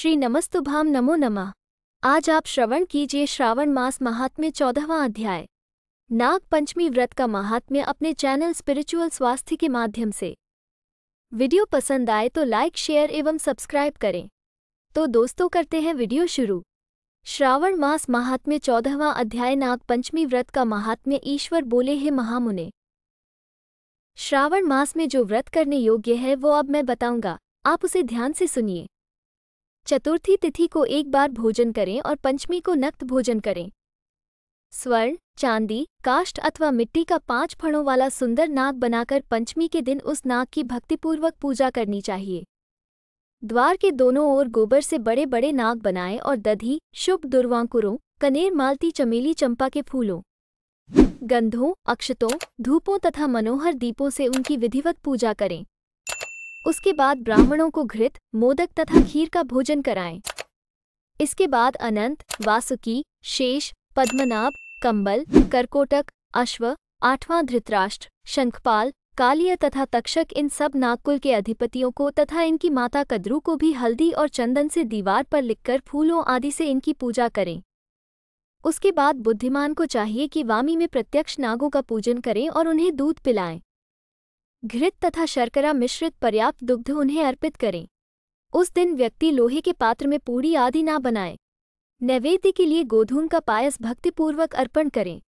श्री नमस्तुभ्याम नमो नमः। आज आप श्रवण कीजिए श्रावण मास महात्म्य 14वां अध्याय नाग पंचमी व्रत का महात्म्य अपने चैनल स्पिरिचुअल स्वास्थ्य के माध्यम से। वीडियो पसंद आए तो लाइक शेयर एवं सब्सक्राइब करें। तो दोस्तों करते हैं वीडियो शुरू। श्रावण मास महात्म्य 14वां अध्याय नाग पंचमी व्रत का महात्म्य। ईश्वर बोले, हे महामुने, श्रावण मास में जो व्रत करने योग्य है वो अब मैं बताऊंगा, आप उसे ध्यान से सुनिए। चतुर्थी तिथि को एक बार भोजन करें और पंचमी को नक्त भोजन करें। स्वर्ण, चांदी, काष्ठ अथवा मिट्टी का 5 फणों वाला सुंदर नाग बनाकर पंचमी के दिन उस नाग की भक्तिपूर्वक पूजा करनी चाहिए। द्वार के दोनों ओर गोबर से बड़े बड़े नाग बनाएं और दधी, शुभ दुर्वांकुरों, कनेर, मालती, चमेली, चंपा के फूलों, गंधों, अक्षतों, धूपों तथा मनोहर दीपों से उनकी विधिवत पूजा करें। उसके बाद ब्राह्मणों को घृत, मोदक तथा खीर का भोजन कराएं। इसके बाद अनंत, वासुकी, शेष, पद्मनाभ, कंबल, करकोटक, अश्व, 8वां धृतराष्ट्र, शंखपाल, कालिय तथा तक्षक, इन सब नागकुल के अधिपतियों को तथा इनकी माता कद्रू को भी हल्दी और चंदन से दीवार पर लिखकर फूलों आदि से इनकी पूजा करें। उसके बाद बुद्धिमान को चाहिए कि वामी में प्रत्यक्ष नागों का पूजन करें और उन्हें दूध पिलाएं। घृत तथा शर्करा मिश्रित पर्याप्त दुग्ध उन्हें अर्पित करें। उस दिन व्यक्ति लोहे के पात्र में पूड़ी आदि ना बनाए। नैवेद्य के लिए गोधूम का पायस भक्तिपूर्वक अर्पण करें।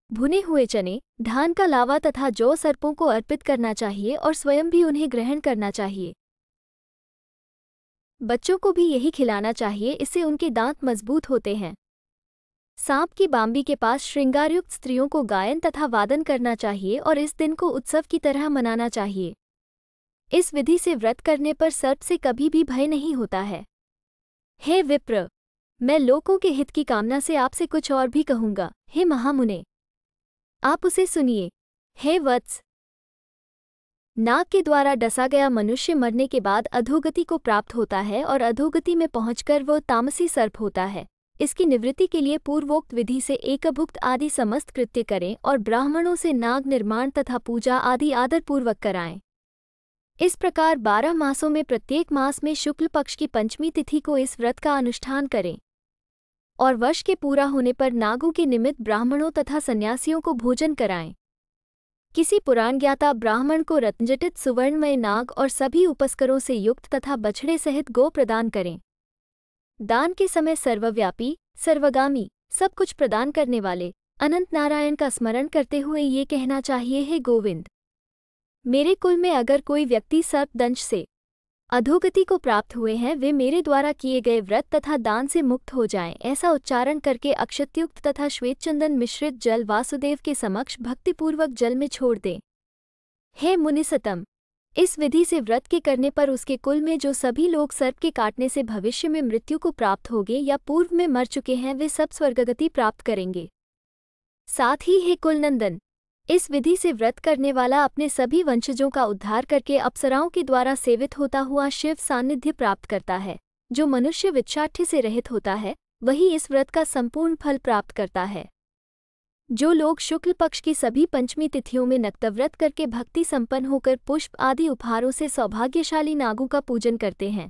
भुने हुए चने, धान का लावा तथा जौ सर्पों को अर्पित करना चाहिए और स्वयं भी उन्हें ग्रहण करना चाहिए। बच्चों को भी यही खिलाना चाहिए, इससे उनके दांत मजबूत होते हैं। सांप की बांबी के पास श्रृंगारयुक्त स्त्रियों को गायन तथा वादन करना चाहिए और इस दिन को उत्सव की तरह मनाना चाहिए। इस विधि से व्रत करने पर सर्प से कभी भी भय नहीं होता है। हे विप्र, मैं लोकों के हित की कामना से आपसे कुछ और भी कहूँगा। हे महामुने, आप उसे सुनिए। हे वत्स, नाग के द्वारा डसा गया मनुष्य मरने के बाद अधोगति को प्राप्त होता है और अधोगति में पहुंचकर वह तामसी सर्प होता है। इसकी निवृत्ति के लिए पूर्वोक्त विधि से एकभुक्त आदि समस्त कृत्य करें और ब्राह्मणों से नाग निर्माण तथा पूजा आदि आदरपूर्वक कराएं। इस प्रकार 12 मासों में प्रत्येक मास में शुक्ल पक्ष की पंचमी तिथि को इस व्रत का अनुष्ठान करें और वर्ष के पूरा होने पर नागों के निमित्त ब्राह्मणों तथा सन्यासियों को भोजन कराएं। किसी पुराण ज्ञाता ब्राह्मण को रत्नजटित सुवर्णमय नाग और सभी उपस्करों से युक्त तथा बछड़े सहित गो प्रदान करें। दान के समय सर्वव्यापी, सर्वगामी, सब कुछ प्रदान करने वाले अनंत नारायण का स्मरण करते हुए ये कहना चाहिए, हे गोविंद, मेरे कुल में अगर कोई व्यक्ति सर्पदंश से अधोगति को प्राप्त हुए हैं, वे मेरे द्वारा किए गए व्रत तथा दान से मुक्त हो जाएं। ऐसा उच्चारण करके अक्षतयुक्त तथा श्वेतचंदन मिश्रित जल वासुदेव के समक्ष भक्तिपूर्वक जल में छोड़ दें। हे मुनिसतम, इस विधि से व्रत के करने पर उसके कुल में जो सभी लोग सर्प के काटने से भविष्य में मृत्यु को प्राप्त होंगे या पूर्व में मर चुके हैं, वे सब स्वर्गगति प्राप्त करेंगे। साथ ही हे कुलनंदन, इस विधि से व्रत करने वाला अपने सभी वंशजों का उद्धार करके अप्सराओं के द्वारा सेवित होता हुआ शिव सान्निध्य प्राप्त करता है। जो मनुष्य विच्छाठ्य से रहित होता है, वही इस व्रत का संपूर्ण फल प्राप्त करता है। जो लोग शुक्ल पक्ष की सभी पंचमी तिथियों में नक्तव्रत करके भक्ति संपन्न होकर पुष्प आदि उपहारों से सौभाग्यशाली नागों का पूजन करते हैं,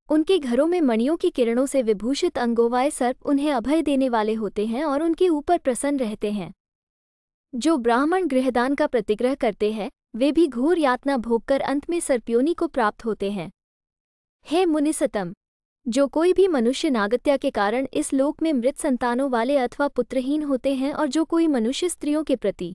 उनके घरों में मणियों की किरणों से विभूषित अंगोवाए सर्प उन्हें अभय देने वाले होते हैं और उनके ऊपर प्रसन्न रहते हैं। जो ब्राह्मण गृहदान का प्रतिग्रह करते हैं, वे भी घोर यातना भोगकर अंत में सर्पयोनि को प्राप्त होते हैं। हे मुनिसतम, जो कोई भी मनुष्य नागत्या के कारण इस लोक में मृत संतानों वाले अथवा पुत्रहीन होते हैं और जो कोई मनुष्य स्त्रियों के प्रति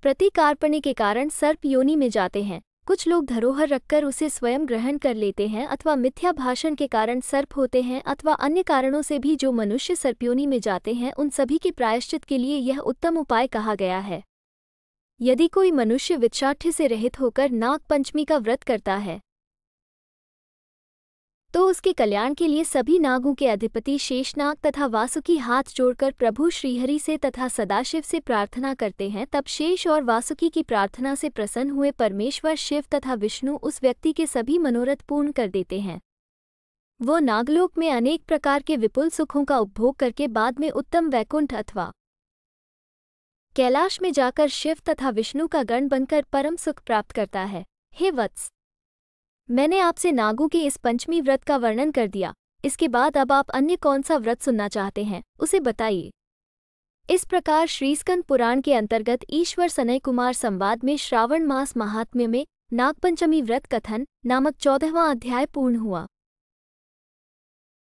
प्रतिकार्पण्य के कारण सर्प योनि में जाते हैं, कुछ लोग धरोहर रखकर उसे स्वयं ग्रहण कर लेते हैं अथवा मिथ्या भाषण के कारण सर्प होते हैं अथवा अन्य कारणों से भी जो मनुष्य सर्पयोनि में जाते हैं, उन सभी के प्रायश्चित के लिए यह उत्तम उपाय कहा गया है। यदि कोई मनुष्य विच्छाठ्य से रहित होकर नाग पंचमी का व्रत करता है तो उसके कल्याण के लिए सभी नागों के अधिपति शेषनाग तथा वासुकी हाथ जोड़कर प्रभु श्रीहरि से तथा सदाशिव से प्रार्थना करते हैं। तब शेष और वासुकी की प्रार्थना से प्रसन्न हुए परमेश्वर शिव तथा विष्णु उस व्यक्ति के सभी मनोरथ पूर्ण कर देते हैं। वो नागलोक में अनेक प्रकार के विपुल सुखों का उपभोग करके बाद में उत्तम वैकुंठ अथवा कैलाश में जाकर शिव तथा विष्णु का गण बनकर परम सुख प्राप्त करता है। हे वत्स, मैंने आपसे नागों के इस पंचमी व्रत का वर्णन कर दिया। इसके बाद अब आप अन्य कौन सा व्रत सुनना चाहते हैं, उसे बताइए। इस प्रकार श्रीस्कंद पुराण के अंतर्गत ईश्वर सनय कुमार संवाद में श्रावण मास महात्म्य में नागपंचमी व्रत कथन नामक 14वां अध्याय पूर्ण हुआ।